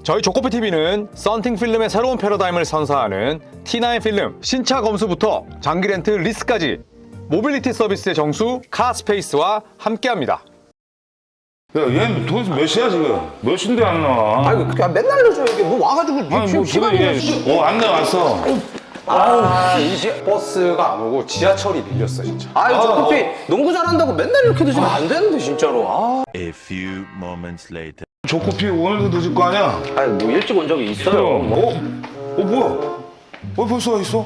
저희 조코피TV는 썬팅 필름의 새로운 패러다임을 선사하는 T9 필름 신차 검수부터 장기 렌트 리스까지 모빌리티 서비스의 정수 카스페이스와 함께합니다. 야, 얘 도대체 몇 시야 지금? 몇 시인데 안 나와? 아이고 그냥 맨날 늦어 이게 뭐 와가지고 아니 뭐 지금 안 나왔어. 이제 버스가 안 오고 지하철이 밀렸어 진짜. 아유 저 커피 농구 잘한다고 맨날 이렇게 드시면 안 되는데 진짜로. A few moments later. 조코피 오늘도 늦을 거 아니야? 아니 뭐 일찍 온 적이 있어요. 뭐야? 벌써 와 있어?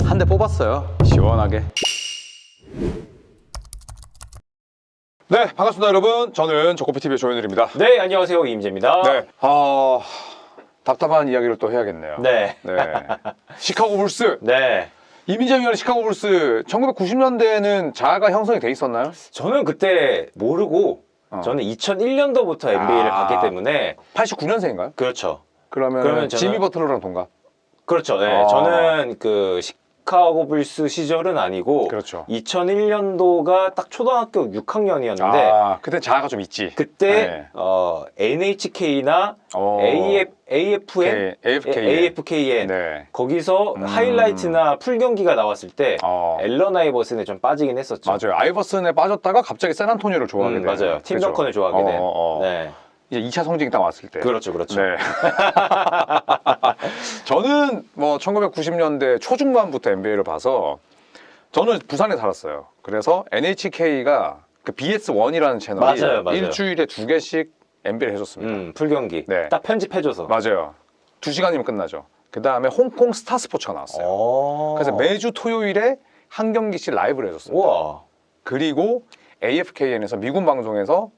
한 대 뽑았어요. 시원하게. 네, 반갑습니다 여러분. 저는 조코피TV의 조현일입니다. 네, 안녕하세요. 이임재입니다. 네, 답답한 이야기를 또 해야겠네요. 네. 시카고 불스. 네. 이민재 위원 시카고 불스 1990년대에는 자아가 형성이 돼 있었나요? 저는 그때 모르고, 저는 2001년도부터 NBA를 아. 봤기 때문에. 89년생인가요? 그렇죠. 그러면 그러면 지미 저는- 버틀러랑 동갑. 그렇죠. 네. 저는 그 시카고 불스 시절은 아니고. 그렇죠. 2001년도가 딱 초등학교 6학년이었는데. 그때 자아가 좀 있지. 그때, NHK나 AFKN. 네. 거기서 하이라이트나 풀경기가 나왔을 때. 앨런 아이버슨에 좀 빠지긴 했었죠. 맞아요. 아이버슨에 빠졌다가 갑자기 샌안토니오를 좋아하게 돼요. 맞아요. 팀 덩컨을 좋아하게 된. 네. 이제 2차 성징이 딱 왔을 때. 그렇죠, 그렇죠. 네. 저는 뭐 1990년대 초중반부터 NBA를 봐서 저는 부산에 살았어요. 그래서 NHK가 그 BS1이라는 채널이 맞아요, 맞아요. 일주일에 2개씩 NBA를 해줬습니다. 풀경기. 네. 딱 편집해줘서. 맞아요. 2시간이면 끝나죠. 그 다음에 홍콩 스타스포츠가 나왔어요. 그래서 매주 토요일에 한 경기씩 라이브를 해줬습니다. 우와. 그리고 AFKN에서 미군 방송에서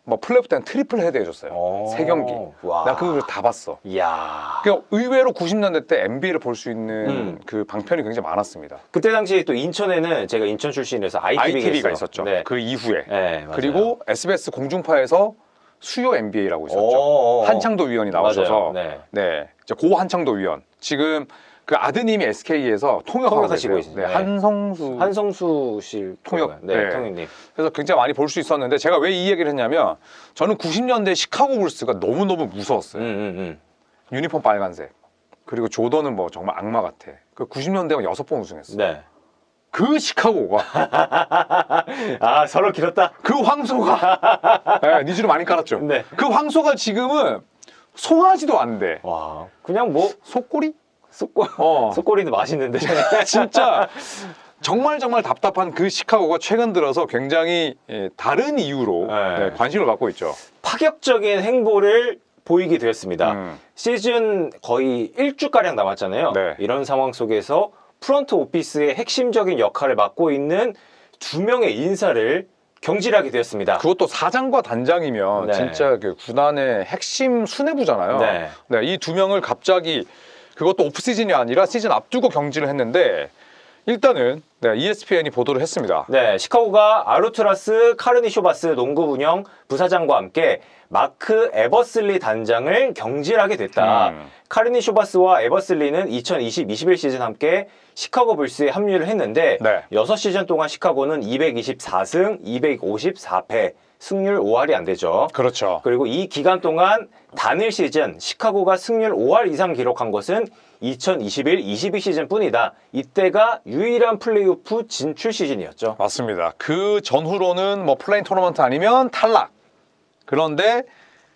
뭐 플레이오프 때는 트리플 헤드 해줬어요. 3경기. 와. 나 그걸 다 봤어. 이야. 그러니까 의외로 90년대 때 NBA를 볼 수 있는 그 방편이 굉장히 많았습니다. 그때 당시 또 인천에는 제가 인천 출신이라서 ITV가 있었죠. 네. 그 이후에. 네, 맞아요. 그리고 SBS 공중파에서 수요 NBA라고 있었죠. 어어어. 한창도 위원이 나오셔서. 맞아요. 네. 이제 고 한창도 위원. 지금 그 아드님이 SK에서 통역하고 통역하시고 계세요. 계시죠. 네. 한성수 실 통역. 네, 네. 통역님. 그래서 굉장히 많이 볼 수 있었는데 제가 왜 이 얘기를 했냐면 저는 90년대 시카고 불스가 너무너무 무서웠어요. 유니폼 빨간색. 그리고 조던은 뭐 정말 악마 같아. 그 90년대가 6번 우승했어. 네. 그 시카고가 아, 서로 길었다. 그 황소가 네, 니즈를 많이 깔았죠. 네. 그 황소가 지금은 송아지도 안 돼. 와. 그냥 뭐 속꼬리? 속꼬리도 맛있는데. 진짜 정말 답답한 그 시카고가 최근 들어서 굉장히 다른 이유로 네. 관심을 받고 있죠. 파격적인 행보를 보이게 되었습니다. 시즌 거의 1주가량 남았잖아요. 네. 이런 상황 속에서 프런트 오피스의 핵심적인 역할을 맡고 있는 2명의 인사를 경질하게 되었습니다. 그것도 사장과 단장이면 네. 진짜 그 구단의 핵심 수뇌부잖아요. 네. 네, 이 2명을 갑자기 그것도 오프 시즌이 아니라 시즌 앞두고 경질을 했는데 일단은 ESPN이 보도를 했습니다. 네, 시카고가 아루투라스 카르니쇼바스 농구 운영 부사장과 함께 마크 에버슬리 단장을 경질하게 됐다. 카르니쇼바스와 에버슬리는 2020-21 시즌 함께 시카고 불스에 합류를 했는데 네. 6시즌 동안 시카고는 224승 254패 승률 5할이 안 되죠. 그렇죠. 그리고 이 기간 동안 단일 시즌 시카고가 승률 5할 이상 기록한 것은 2021-22 시즌 뿐이다. 이때가 유일한 플레이오프 진출 시즌이었죠. 맞습니다. 그 전후로는 뭐 플레인 토너먼트 아니면 탈락. 그런데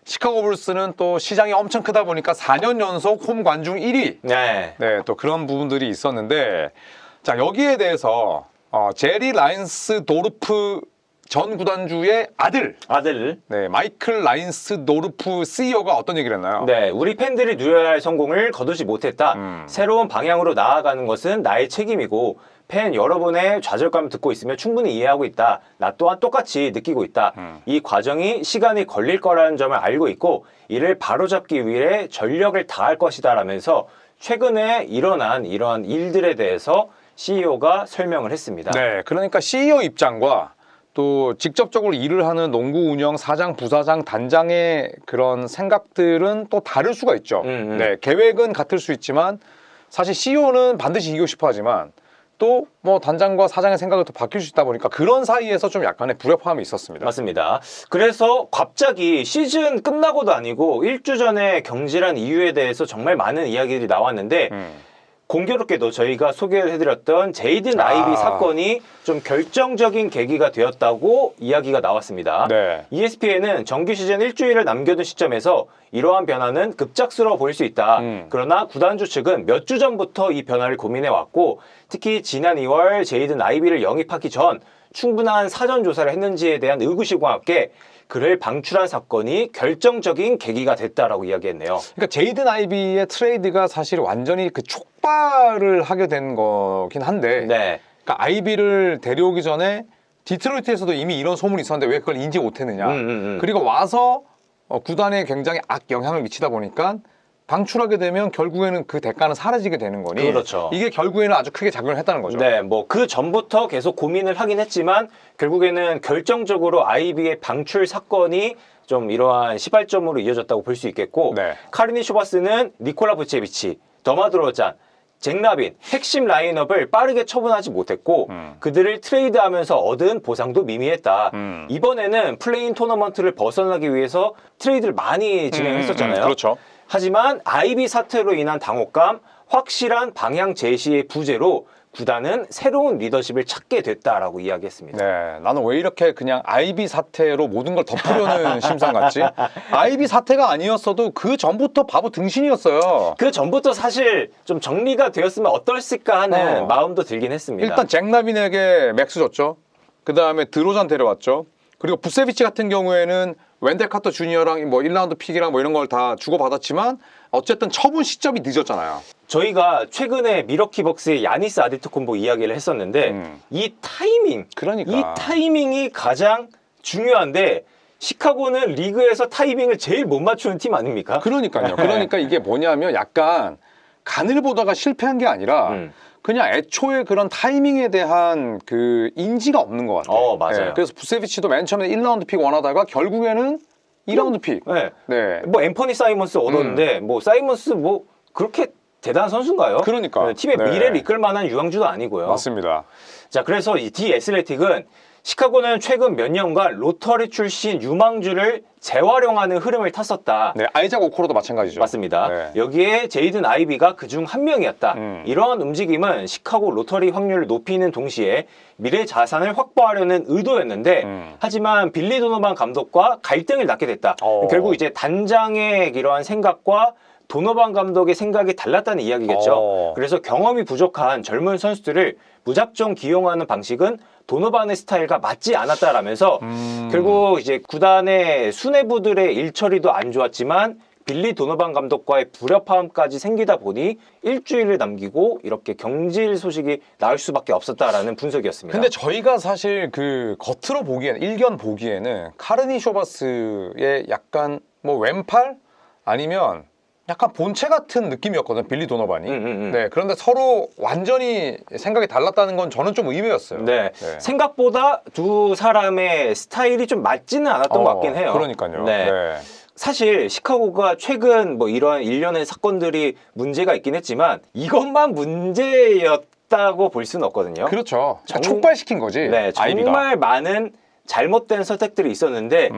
시카고 불스는 또 시장이 엄청 크다 보니까 4년 연속 홈 관중 1위. 네. 네, 또 그런 부분들이 있었는데 자, 여기에 대해서 제리 라인스 도르프 전 구단주의 아들 네, 마이클 라인스 도르프 CEO가 어떤 얘기를 했나요? 네, 우리 팬들이 누려야 할 성공을 거두지 못했다. 새로운 방향으로 나아가는 것은 나의 책임이고 팬 여러분의 좌절감을 듣고 있으면 충분히 이해하고 있다. 나 또한 똑같이 느끼고 있다. 이 과정이 시간이 걸릴 거라는 점을 알고 있고 이를 바로잡기 위해 전력을 다할 것이다 라면서 최근에 일어난 이러한 일들에 대해서 CEO가 설명을 했습니다. 네, 그러니까 CEO 입장과 또 직접적으로 일을 하는 농구 운영 사장, 부사장, 단장의 그런 생각들은 또 다를 수가 있죠. 네, 계획은 같을 수 있지만 사실 CEO는 반드시 이기고 싶어 하지만 또 뭐 단장과 사장의 생각이 또 바뀔 수 있다 보니까 그런 사이에서 좀 약간의 불협화음이 있었습니다. 맞습니다. 그래서 갑자기 시즌 끝나고도 아니고 1주 전에 경질한 이유에 대해서 정말 많은 이야기들이 나왔는데 공교롭게도 저희가 소개를 해드렸던 제이든 아이비 사건이 좀 결정적인 계기가 되었다고 이야기가 나왔습니다. 네. ESPN은 정규 시즌 일주일을 남겨둔 시점에서 이러한 변화는 급작스러워 보일 수 있다. 그러나 구단주 측은 몇 주 전부터 이 변화를 고민해왔고 특히 지난 2월 제이든 아이비를 영입하기 전 충분한 사전 조사를 했는지에 대한 의구심과 함께 그를 방출한 사건이 결정적인 계기가 됐다라고 이야기했네요. 그러니까 제이든 아이비의 트레이드가 사실 완전히 그 촉발을 하게 된 거긴 한데 네. 그러니까 아이비를 데려오기 전에 디트로이트에서도 이미 이런 소문이 있었는데 왜 그걸 인지 못했느냐. 그리고 와서 구단에 굉장히 악영향을 미치다 보니까 방출하게 되면 결국에는 그 대가는 사라지게 되는 거니 그렇죠. 이게 결국에는 아주 크게 작용을 했다는 거죠. 네, 뭐 그 전부터 계속 고민을 하긴 했지만 결국에는 결정적으로 아이비의 방출 사건이 좀 이러한 시발점으로 이어졌다고 볼 수 있겠고 네. 카르니 쇼바스는 니콜라 부체비치, 더마드로잔, 잭라빈 핵심 라인업을 빠르게 처분하지 못했고 그들을 트레이드하면서 얻은 보상도 미미했다. 이번에는 플레인 토너먼트를 벗어나기 위해서 트레이드를 많이 진행했었잖아요. 그렇죠. 하지만 아이비 사태로 인한 당혹감, 확실한 방향 제시의 부재로 구단은 새로운 리더십을 찾게 됐다라고 이야기했습니다. 네, 나는 왜 이렇게 그냥 아이비 사태로 모든 걸 덮으려는 심상 같지? 아이비 사태가 아니었어도 그 전부터 바보 등신이었어요. 그 전부터 사실 좀 정리가 되었으면 어떨까 하는 마음도 들긴 했습니다. 일단 잭라빈에게 맥스 줬죠. 그 다음에 드로잔 데려왔죠. 그리고 부세비치 같은 경우에는 웬델 카터 주니어랑 뭐 1라운드 픽이랑 뭐 이런 걸 다 주고받았지만 어쨌든 처분 시점이 늦었잖아요. 저희가 최근에 미러키 벅스의 야니스 아데토쿤보 이야기를 했었는데 이 타이밍, 그러니까. 이 타이밍이 가장 중요한데 시카고는 리그에서 타이밍을 제일 못 맞추는 팀 아닙니까? 그러니까요. 그러니까 이게 뭐냐면 약간 간을 보다가 실패한 게 아니라 그냥 애초에 그런 타이밍에 대한 그 인지가 없는 것 같아요. 맞아요. 네, 그래서 부세비치도 맨 처음에 1라운드 픽 원하다가 결국에는 2라운드 픽. 네. 네. 뭐 앰퍼니 사이먼스 얻었는데 뭐 사이먼스 뭐 그렇게 대단한 선수인가요? 그러니까. 네, 팀의 네. 미래를 이끌 만한 유망주도 아니고요. 맞습니다. 자, 그래서 이 디 애슬레틱은 시카고는 최근 몇 년간 로터리 출신 유망주를 재활용하는 흐름을 탔었다. 네, 아이작 오코로도 마찬가지죠. 맞습니다. 네. 여기에 제이든 아이비가 그중 한 명이었다. 이러한 움직임은 시카고 로터리 확률을 높이는 동시에 미래 자산을 확보하려는 의도였는데 하지만 빌리 도노반 감독과 갈등을 낳게 됐다. 결국 이제 단장의 이러한 생각과 도노반 감독의 생각이 달랐다는 이야기겠죠. 그래서 경험이 부족한 젊은 선수들을 무작정 기용하는 방식은 도노반의 스타일과 맞지 않았다라면서 결국 이제 구단의 수뇌부들의 일처리도 안 좋았지만 빌리 도노반 감독과의 불협화음까지 생기다 보니 일주일을 남기고 이렇게 경질 소식이 나올 수밖에 없었다라는 분석이었습니다. 근데 저희가 사실 그 겉으로 보기에는 일견 보기에는 카르니 쇼바스의 약간 뭐 왼팔 아니면 약간 본체 같은 느낌이었거든 빌리 도노반이. 네, 그런데 서로 완전히 생각이 달랐다는 건 저는 좀 의외였어요. 네. 생각보다 두 사람의 스타일이 좀 맞지는 않았던 것 같긴 해요. 그러니까요. 네. 사실 시카고가 최근 뭐 이런 일련의 사건들이 문제가 있긴 했지만 이것만 문제였다고 볼 수는 없거든요. 그렇죠. 촉발시킨 거지. 네, 아이비가. 정말 많은 잘못된 선택들이 있었는데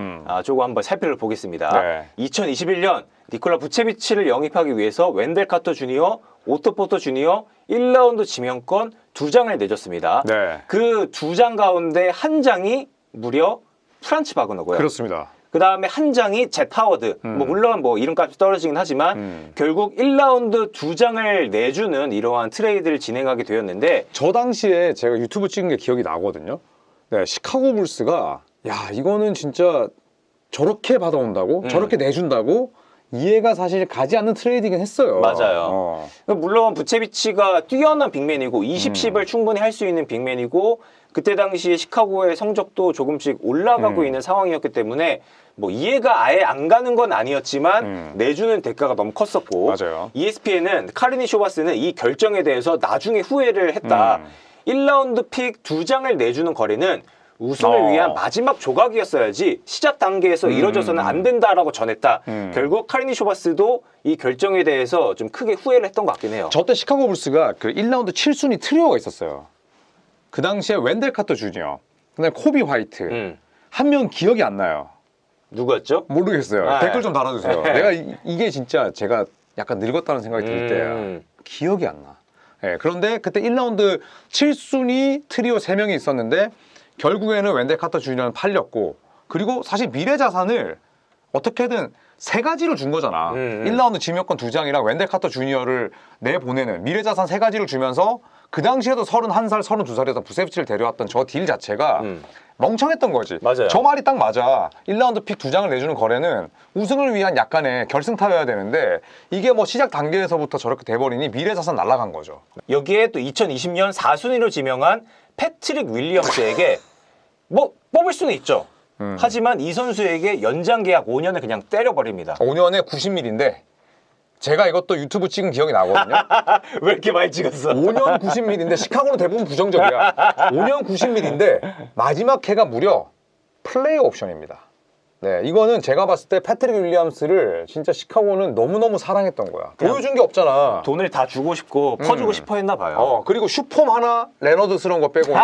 조금 한번 살펴보겠습니다. 네. 2021년 니콜라 부체비치를 영입하기 위해서 웬델 카터 주니어, 오토 포터 주니어 1라운드 지명권 2장을 내줬습니다. 네. 그 2장 가운데 한 장이 무려 프란츠 바그너고요. 그렇습니다. 그 다음에 한 장이 젯 하워드. 뭐 물론 뭐 이름값이 떨어지긴 하지만 결국 1라운드 2장을 내주는 이러한 트레이드를 진행하게 되었는데 저 당시에 제가 유튜브 찍은 게 기억이 나거든요. 네, 시카고 불스가 야 이거는 진짜 저렇게 받아온다고? 저렇게 내준다고? 이해가 사실 가지 않는 트레이딩은 했어요. 맞아요. 물론 부체비치가 뛰어난 빅맨이고 20을 충분히 할 수 있는 빅맨이고 그때 당시에 시카고의 성적도 조금씩 올라가고 있는 상황이었기 때문에 뭐 이해가 아예 안 가는 건 아니었지만 내주는 대가가 너무 컸었고 맞아요. ESPN은 카르니 쇼바스는 이 결정에 대해서 나중에 후회를 했다. 1라운드 픽 2장을 내주는 거래는 우승을 위한 마지막 조각이었어야지 시작 단계에서 이뤄져서는 안 된다라고 전했다. 결국 카르니 쇼바스도 이 결정에 대해서 좀 크게 후회를 했던 것 같긴 해요. 저 때 시카고 불스가 그 1라운드 7순위 트리오가 있었어요. 그 당시에 웬델 카터 주니어, 그다음에 코비 화이트. 한 명 기억이 안 나요. 누구였죠? 모르겠어요. 네. 댓글 좀 달아주세요. 네. 내가 이게 진짜 제가 약간 늙었다는 생각이 들 때야. 기억이 안 나. 예, 그런데 그때 1라운드 7순위 트리오 3명이 있었는데 결국에는 웬델 카터 주니어는 팔렸고, 그리고 사실 미래 자산을 어떻게든 세 가지를 준 거잖아. 1라운드 지명권 2장이랑 웬델 카터 주니어를 내보내는 미래 자산 3가지를 주면서 그 당시에도 31살, 32살에서 부세비치를 데려왔던 저 딜 자체가 멍청했던 거지. 맞아요. 저 말이 딱 맞아. 1라운드 픽 2장을 내주는 거래는 우승을 위한 약간의 결승타여야 되는데 이게 뭐 시작 단계에서부터 저렇게 돼버리니 미래 자산 날아간 거죠. 여기에 또 2020년 4순위로 지명한 패트릭 윌리엄스에게 뭐 뽑을 수는 있죠. 하지만 이 선수에게 연장 계약 5년을 그냥 때려버립니다. 5년에 90mm인데 제가 이것도 유튜브 찍은 기억이 나거든요. 왜 이렇게 많이 찍었어? 5년 90mm인데 시카고는 대부분 부정적이야. 5년 90mm인데 마지막 해가 무려 플레이어 옵션입니다. 네, 이거는 제가 봤을 때 패트릭 윌리엄스를 진짜 시카고는 너무너무 사랑했던 거야. 보여준 게 없잖아. 돈을 다 주고 싶고 퍼주고 싶어 했나 봐요. 그리고 슈폼 하나 레너드스러운 거 빼고는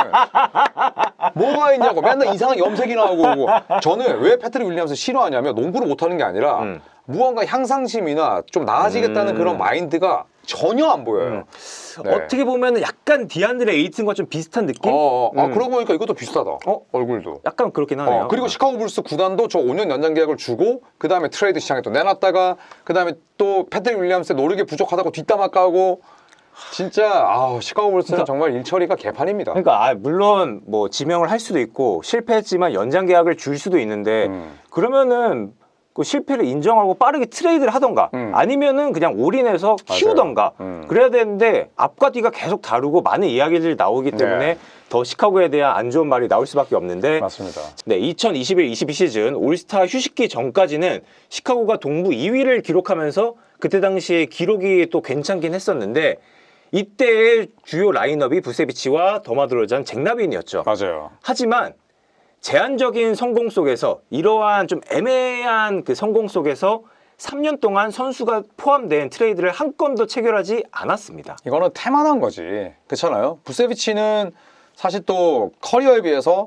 뭐가 있냐고. 맨날 이상한 염색이 나오고. 저는 왜 패트릭 윌리엄스 싫어하냐면 농구를 못하는 게 아니라 무언가 향상심이나 좀 나아지겠다는 그런 마인드가 전혀 안 보여요. 네. 어떻게 보면 약간 디안드레 에이튼과 좀 비슷한 느낌? 그러고 보니까 이것도 비슷하다. 얼굴도. 약간 그렇긴 하네요. 그리고 시카고 불스 구단도 저 5년 연장 계약을 주고 그 다음에 트레이드 시장에 또 내놨다가 그 다음에 또 패트릭 윌리엄스의 노력이 부족하다고 뒷담화 까고 진짜 시카고 불스는 정말 일처리가 개판입니다. 그러니까 물론 뭐 지명을 할 수도 있고 실패했지만 연장 계약을 줄 수도 있는데 그러면은 그 실패를 인정하고 빠르게 트레이드를 하던가 아니면은 그냥 올인해서 키우던가 그래야 되는데 앞과 뒤가 계속 다르고 많은 이야기들이 나오기 때문에 네. 더 시카고에 대한 안 좋은 말이 나올 수밖에 없는데 맞습니다. 네, 2021-22 시즌 올스타 휴식기 전까지는 시카고가 동부 2위를 기록하면서 그때 당시에 기록이 또 괜찮긴 했었는데 이때의 주요 라인업이 부세비치와 더마드로잔, 잭 라빈이었죠. 맞아요. 하지만 제한적인 성공 속에서 이러한 좀 애매한 그 성공 속에서 3년 동안 선수가 포함된 트레이드를 한 건도 체결하지 않았습니다. 이거는 태만한 거지. 그렇잖아요. 부세비치는 사실 또 커리어에 비해서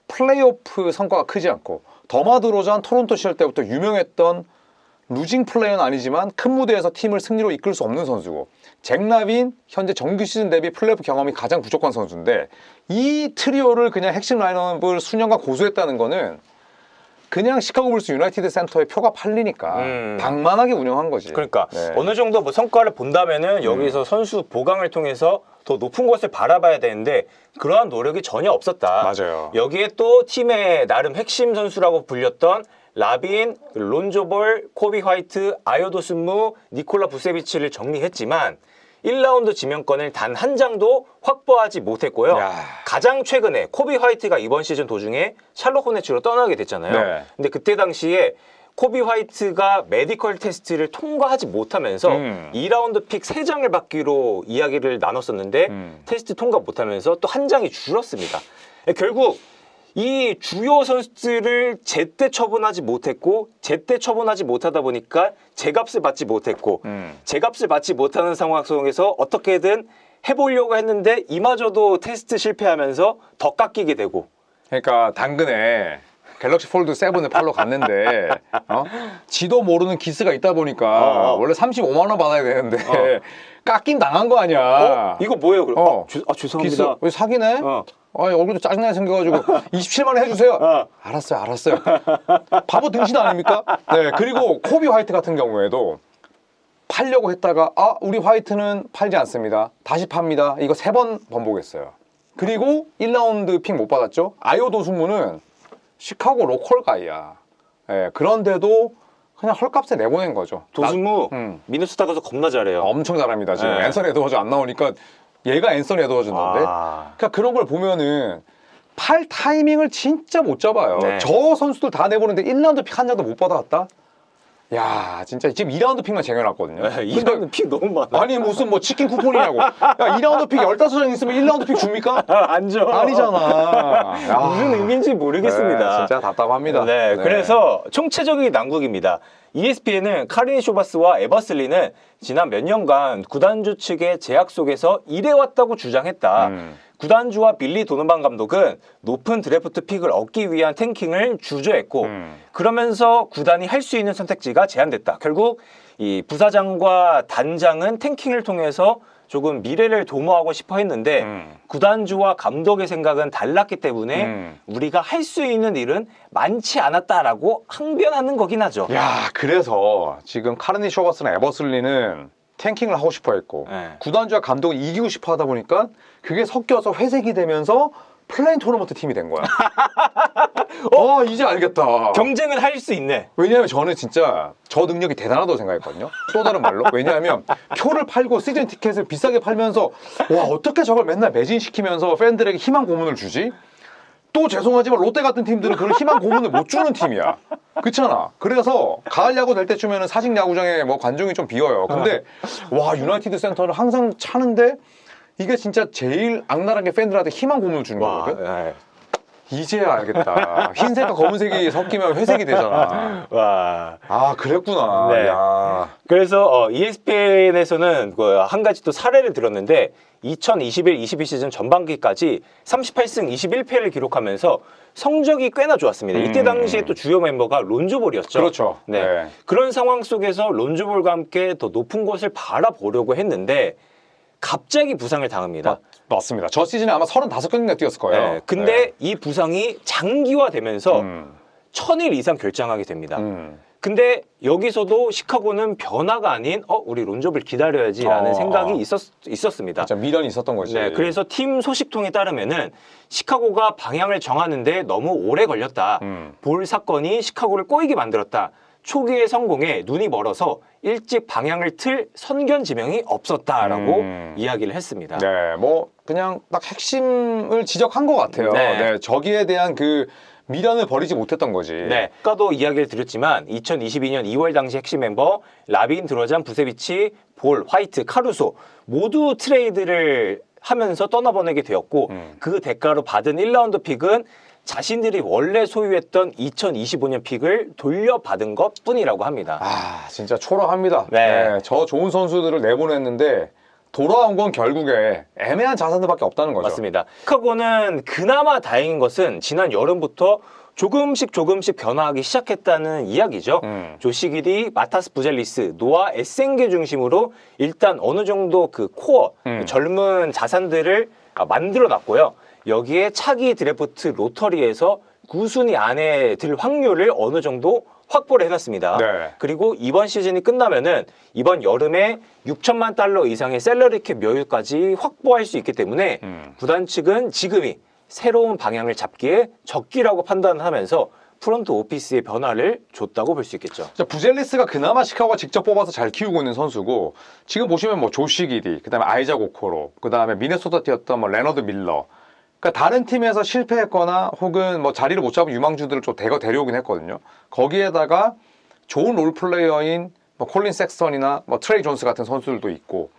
플레이오프 성과가 크지 않고 더마드로잔 토론토 시절 때부터 유명했던 루징 플레이어는 아니지만 큰 무대에서 팀을 승리로 이끌 수 없는 선수고 잭 라빈 현재 정규 시즌 대비 플레이오프 경험이 가장 부족한 선수인데 이 트리오를 그냥 핵심 라인업을 수년간 고수했다는 거는 그냥 시카고 불스 유나이티드 센터의 표가 팔리니까 방만하게 운영한 거지. 그러니까 네. 어느 정도 뭐 성과를 본다면은 여기서 선수 보강을 통해서 더 높은 곳을 바라봐야 되는데 그러한 노력이 전혀 없었다. 맞아요. 여기에 또 팀의 나름 핵심 선수라고 불렸던 라빈, 론조볼, 코비 화이트, 아요도 순무, 니콜라 부세비치를 정리했지만 1라운드 지명권을 단 한 장도 확보하지 못했고요. 야. 가장 최근에 코비 화이트가 이번 시즌 도중에 샬롯 호네츠로 떠나게 됐잖아요. 네. 근데 그때 당시에 코비 화이트가 메디컬 테스트를 통과하지 못하면서 2라운드 픽 3장을 받기로 이야기를 나눴었는데 테스트 통과 못하면서 또 한 장이 줄었습니다. 결국 이 주요 선수들을 제때 처분하지 못했고 제때 처분하지 못하다 보니까 제값을 받지 못했고 제값을 받지 못하는 상황 속에서 어떻게든 해보려고 했는데 이마저도 테스트 실패하면서 더 깎이게 되고 그러니까 당근에 갤럭시 폴드 7을 팔러 갔는데 지도 모르는 기스가 있다 보니까 원래 35만 원 받아야 되는데 깎임 당한 거 아니야. 이거 뭐예요? 그럼? 죄송합니다. 기스 왜 사기네? 얼굴도 짜증나게 생겨가지고 27만 원 해주세요. 알았어요. 바보 등신 아닙니까? 네. 그리고 코비 화이트 같은 경우에도 팔려고 했다가 우리 화이트는 팔지 않습니다. 다시 팝니다. 이거 3번 번복했어요. 그리고 1라운드 픽 못 받았죠. 아요도 순무는 시카고 로컬 가이야. 네, 그런데도 그냥 헐값에 내보낸 거죠. 도순무 미네소타 가서 겁나 잘해요. 엄청 잘합니다. 지금 네. 앤서니 에드워즈 안 나오니까 얘가 앤서니 에드워즈인데 그러니까 그런 걸 보면은 팔 타이밍을 진짜 못 잡아요. 네. 저 선수들 다 내보는데 1라운드 픽 한 장도 못 받아왔다? 야 진짜 지금 2라운드 픽만 쟁여놨거든요. 2라운드 픽 너무 많아. 아니 무슨 뭐 치킨 쿠폰이냐고. 야 2라운드 픽 15장 있으면 1라운드 픽 줍니까? 안 줘. 아니잖아. 야. 무슨 의미인지 모르겠습니다. 네, 진짜 답답합니다. 네, 그래서 총체적인 난국입니다. ESPN은 카린 쇼바스와 에버슬리는 지난 몇 년간 구단주 측의 제약 속에서 일해왔다고 주장했다. 구단주와 빌리 도노반 감독은 높은 드래프트 픽을 얻기 위한 탱킹을 주저했고 그러면서 구단이 할 수 있는 선택지가 제한됐다. 결국 이 부사장과 단장은 탱킹을 통해서 조금 미래를 도모하고 싶어 했는데 구단주와 감독의 생각은 달랐기 때문에 우리가 할 수 있는 일은 많지 않았다라고 항변하는 거긴 하죠. 야, 그래서 지금 카르니 쇼거스나 에버슬리는 탱킹을 하고 싶어 했고 네. 구단주와 감독이 이기고 싶어 하다 보니까 그게 섞여서 회색이 되면서 플레인 토너먼트 팀이 된 거야. 이제 알겠다. 경쟁은 할 수 있네. 왜냐하면 저는 진짜 저 능력이 대단하다고 생각했거든요. 또 다른 말로. 왜냐하면 표를 팔고 시즌 티켓을 비싸게 팔면서 와, 어떻게 저걸 맨날 매진시키면서 팬들에게 희망 고문을 주지? 또 죄송하지만 롯데 같은 팀들은 그런 희망 고문을 못 주는 팀이야. 그렇잖아. 그래서 가을 야구 될 때쯤에는 사직 야구장에 뭐 관중이 좀 비어요. 근데 와, 유나이티드 센터는 항상 차는데 이게 진짜 제일 악랄하게 팬들한테 희망 고문을 주는 거거든. 네. 이제야 알겠다. 흰색과 검은색이 섞이면 회색이 되잖아. 와. 아, 그랬구나. 네. 야. 그래서 ESPN에서는 한 가지 또 사례를 들었는데 2021-22 시즌 전반기까지 38승 21패를 기록하면서 성적이 꽤나 좋았습니다. 이때 당시에 또 주요 멤버가 론조볼이었죠. 그렇죠. 네. 네. 그런 상황 속에서 론조볼과 함께 더 높은 곳을 바라보려고 했는데 갑자기 부상을 당합니다. 맞습니다. 저 시즌에 아마 35경기가 뛰었을 거예요. 네. 근데 네. 이 부상이 장기화되면서 1000일 이상 결장하게 됩니다. 근데 여기서도 시카고는 변화가 아닌 우리 론조볼 기다려야지라는 생각이 있었습니다. 진짜 미련이 있었던 거지. 네, 그래서 팀 소식통에 따르면은 시카고가 방향을 정하는데 너무 오래 걸렸다. 볼 사건이 시카고를 꼬이게 만들었다. 초기의 성공에 눈이 멀어서 일찍 방향을 틀 선견 지명이 없었다라고 이야기를 했습니다. 네, 뭐 그냥 딱 핵심을 지적한 것 같아요. 네. 네, 저기에 대한 그 미련을 버리지 못했던 거지. 네, 아까도 이야기를 드렸지만 2022년 2월 당시 핵심 멤버 라빈, 드로잔, 부세비치, 볼, 화이트, 카루소 모두 트레이드를 하면서 떠나보내게 되었고 그 대가로 받은 1라운드 픽은 자신들이 원래 소유했던 2025년 픽을 돌려받은 것뿐이라고 합니다. 아, 진짜 초라합니다. 네. 네, 저 좋은 선수들을 내보냈는데 돌아온 건 결국에 애매한 자산들밖에 없다는 거죠. 맞습니다. 시카고는 그나마 다행인 것은 지난 여름부터 조금씩 변화하기 시작했다는 이야기죠. 조시 기디, 마타스 부젤리스, 노아 에센게 중심으로 일단 어느 정도 그 코어, 젊은 자산들을 만들어 놨고요. 여기에 차기 드래프트 로터리에서 9순위 안에 들 확률을 어느 정도 확보를 해놨습니다. 네. 그리고 이번 시즌이 끝나면은 이번 여름에 6천만 달러 이상의 셀러리캡 여유까지 확보할 수 있기 때문에 구단 측은 지금이 새로운 방향을 잡기에 적기라고 판단하면서 프런트 오피스의 변화를 줬다고 볼 수 있겠죠. 부젤리스가 그나마 시카고가 직접 뽑아서 잘 키우고 있는 선수고 지금 보시면 뭐 조시 기디, 그다음에 아이작 오코로, 그다음에 미네소타 뛰었던 뭐 레너드 밀러. 그러니까 다른 팀에서 실패했거나 혹은 뭐 자리를 못 잡은 유망주들을 좀 데려오긴 했거든요. 거기에다가 좋은 롤 플레이어인 뭐 콜린 섹스턴이나 뭐 트레이 존스 같은 선수들도 있고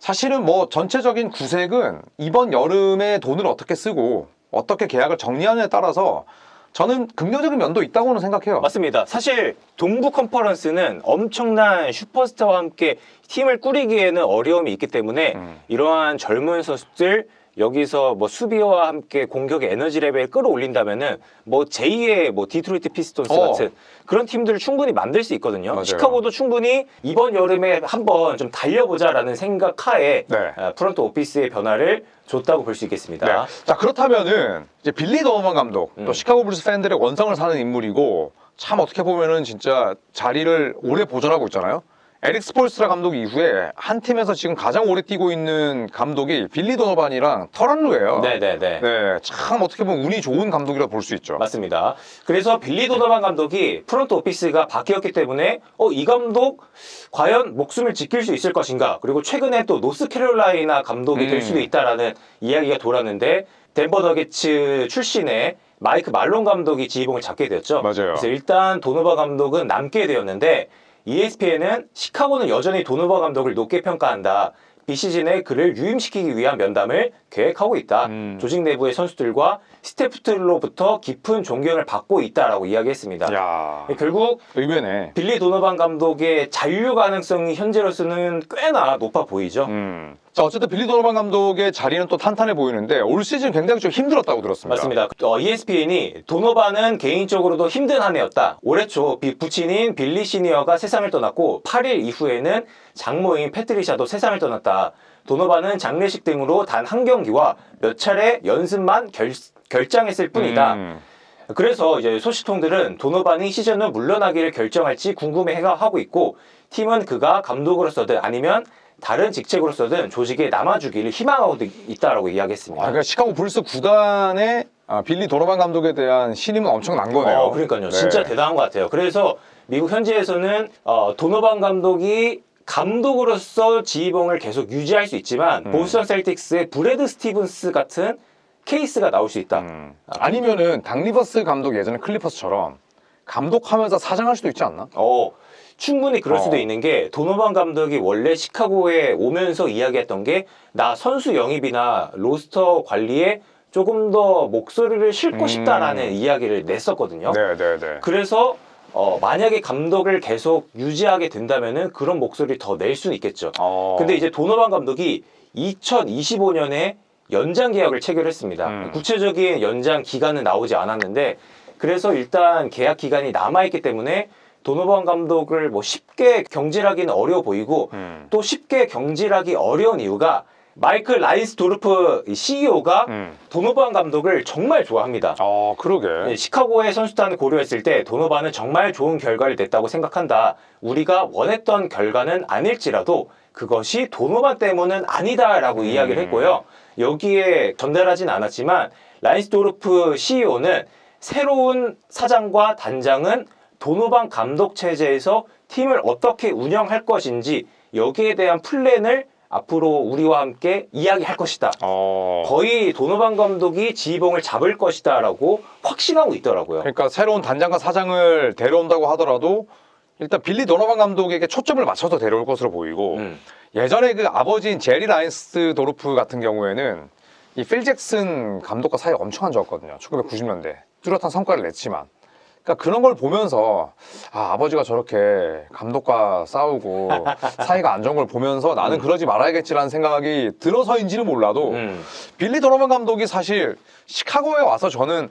사실은 뭐 전체적인 구색은 이번 여름에 돈을 어떻게 쓰고 어떻게 계약을 정리하느냐에 따라서 저는 긍정적인 면도 있다고는 생각해요. 맞습니다. 사실 동부 컨퍼런스는 엄청난 슈퍼스타와 함께 팀을 꾸리기에는 어려움이 있기 때문에 이러한 젊은 선수들 여기서 뭐 수비와 함께 공격의 에너지 레벨을 끌어올린다면은 뭐 제2의 뭐 디트로이트 피스톤스 같은 그런 팀들을 충분히 만들 수 있거든요. 맞아요. 시카고도 충분히 이번 여름에 한번 좀 달려보자라는 생각하에 네. 프런트 오피스의 변화를 줬다고 볼 수 있겠습니다. 네. 자, 그렇다면은 이제 빌리 도노반 감독 또 시카고 불스 팬들의 원성을 사는 인물이고 참 어떻게 보면은 진짜 자리를 오래 보존하고 있잖아요. 에릭 스폴스트라 감독 이후에 한 팀에서 지금 가장 오래 뛰고 있는 감독이 빌리 도노반이랑 터란루예요. 네네네. 네, 참 어떻게 보면 운이 좋은 감독이라 볼 수 있죠. 맞습니다. 그래서 빌리 도노반 감독이 프런트 오피스가 바뀌었기 때문에 이 감독 과연 목숨을 지킬 수 있을 것인가, 그리고 최근에 또 노스캐롤라이나 감독이 될 수도 있다라는 이야기가 돌았는데 덴버 너게츠 출신의 마이크 말론 감독이 지휘봉을 잡게 되었죠. 맞아요. 그래서 일단 도노반 감독은 남게 되었는데 ESPN은 시카고는 여전히 도노반 감독을 높게 평가한다. 비시즌에 그를 유임시키기 위한 면담을 계획하고 있다. 조직 내부의 선수들과 스태프들로부터 깊은 존경을 받고 있다라고 이야기했습니다. 야, 결국 의외네. 빌리 도노반 감독의 잔류 가능성이 현재로서는 꽤나 높아 보이죠. 자, 어쨌든 빌리 도노반 감독의 자리는 또 탄탄해 보이는데 올 시즌 굉장히 좀 힘들었다고 들었습니다. 맞습니다. ESPN이 도노반은 개인적으로도 힘든 한 해였다. 올해 초 부친인 빌리 시니어가 세상을 떠났고 8일 이후에는 장모인 패트리샤도 세상을 떠났다. 도노반은 장례식 등으로 단 한 경기와 몇 차례 연습만 결장했을 뿐이다. 그래서 이제 소식통들은 도노반이 시즌 후 물러나기를 결정할지 궁금해하고 있고 팀은 그가 감독으로서든 아니면 다른 직책으로서든 조직에 남아주기를 희망하고 있다라고 이야기했습니다. 그러니까 시카고 불스 구단에 빌리 도노반 감독에 대한 신임은 엄청난 거네요. 그러니까요. 네. 진짜 대단한 것 같아요. 그래서 미국 현지에서는 도노반 감독이 감독으로서 지휘봉을 계속 유지할 수 있지만 보스턴 셀틱스의 브래드 스티븐스 같은 케이스가 나올 수 있다. 아니면은 닥 리버스 감독 예전에 클리퍼스처럼 감독하면서 사장할 수도 있지 않나? 충분히 그럴 수도 있는 게 도노반 감독이 원래 시카고에 오면서 이야기했던 게 나 선수 영입이나 로스터 관리에 조금 더 목소리를 싣고 싶다라는 이야기를 냈었거든요. 네네네. 그래서 만약에 감독을 계속 유지하게 된다면은 그런 목소리를 더 낼 수는 있겠죠. 근데 이제 도노반 감독이 2025년에 연장 계약을 체결했습니다. 구체적인 연장 기간은 나오지 않았는데 그래서 일단 계약 기간이 남아있기 때문에 도노반 감독을 뭐 쉽게 경질하기는 어려워 보이고 또 쉽게 경질하기 어려운 이유가 마이클 라인스도르프 CEO가 도노반 감독을 정말 좋아합니다. 그러게. 시카고의 선수단을 고려했을 때 도노반은 정말 좋은 결과를 냈다고 생각한다. 우리가 원했던 결과는 아닐지라도 그것이 도노반 때문은 아니다라고 이야기를 했고요. 여기에 전달하진 않았지만 라인스도르프 CEO는 새로운 사장과 단장은 도노반 감독 체제에서 팀을 어떻게 운영할 것인지 여기에 대한 플랜을 앞으로 우리와 함께 이야기할 것이다. 거의 도노반 감독이 지휘봉을 잡을 것이다 라고 확신하고 있더라고요. 그러니까 새로운 단장과 사장을 데려온다고 하더라도 일단 빌리 도노반 감독에게 초점을 맞춰서 데려올 것으로 보이고 예전에 그 아버지인 제리 라인스 도르프 같은 경우에는 이 필 잭슨 감독과 사이가 엄청 안 좋았거든요. 1990년대 뚜렷한 성과를 냈지만 그러니까 그런 걸 보면서 아버지가 저렇게 감독과 싸우고 사이가 안 좋은 걸 보면서 나는 그러지 말아야겠지라는 생각이 들어서인지는 몰라도 빌리 도노반 감독이 사실 시카고에 와서 저는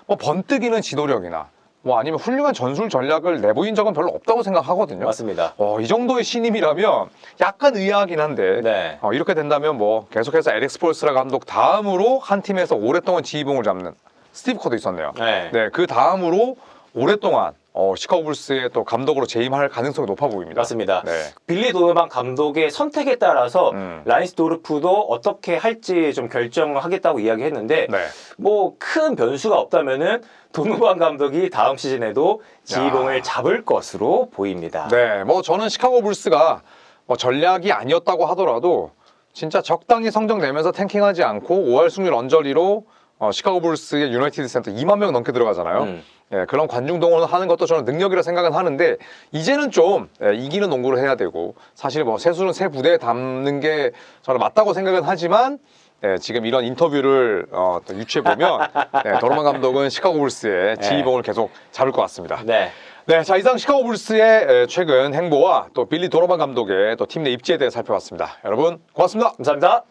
뭐 번뜩이는 지도력이나 뭐 아니면 훌륭한 전술 전략을 내보인 적은 별로 없다고 생각하거든요. 맞습니다. 이 정도의 신임이라면 약간 의아하긴 한데 네. 이렇게 된다면 뭐 계속해서 에릭 스폴스라 감독 다음으로 한 팀에서 오랫동안 지휘봉을 잡는 스티브 커도 있었네요. 네. 그 다음으로 오랫동안 시카고 불스의 또 감독으로 재임할 가능성이 높아 보입니다. 맞습니다. 네. 빌리 도노반 감독의 선택에 따라서 라인스도르프도 어떻게 할지 좀 결정하겠다고 이야기했는데 네. 뭐 큰 변수가 없다면은 도노반 감독이 다음 시즌에도 지휘봉을 잡을 것으로 보입니다. 네, 뭐 저는 시카고 불스가 뭐 전략이 아니었다고 하더라도 진짜 적당히 성적 내면서 탱킹하지 않고 5할 승률 언저리로 시카고 불스의 유나이티드 센터 2만 명 넘게 들어가잖아요. 그런 관중 동원을 하는 것도 저는 능력이라 생각은 하는데 이제는 좀 이기는 농구를 해야 되고 사실 뭐 세수는 새 부대에 담는 게 저는 맞다고 생각은 하지만 지금 이런 인터뷰를 또 유추해 보면 도노반 감독은 시카고 불스의 지휘봉을 계속 잡을 것 같습니다. 네. 네, 자 이상 시카고 불스의 최근 행보와 또 빌리 도노반 감독의 또 팀 내 입지에 대해 살펴봤습니다. 여러분 고맙습니다. 감사합니다.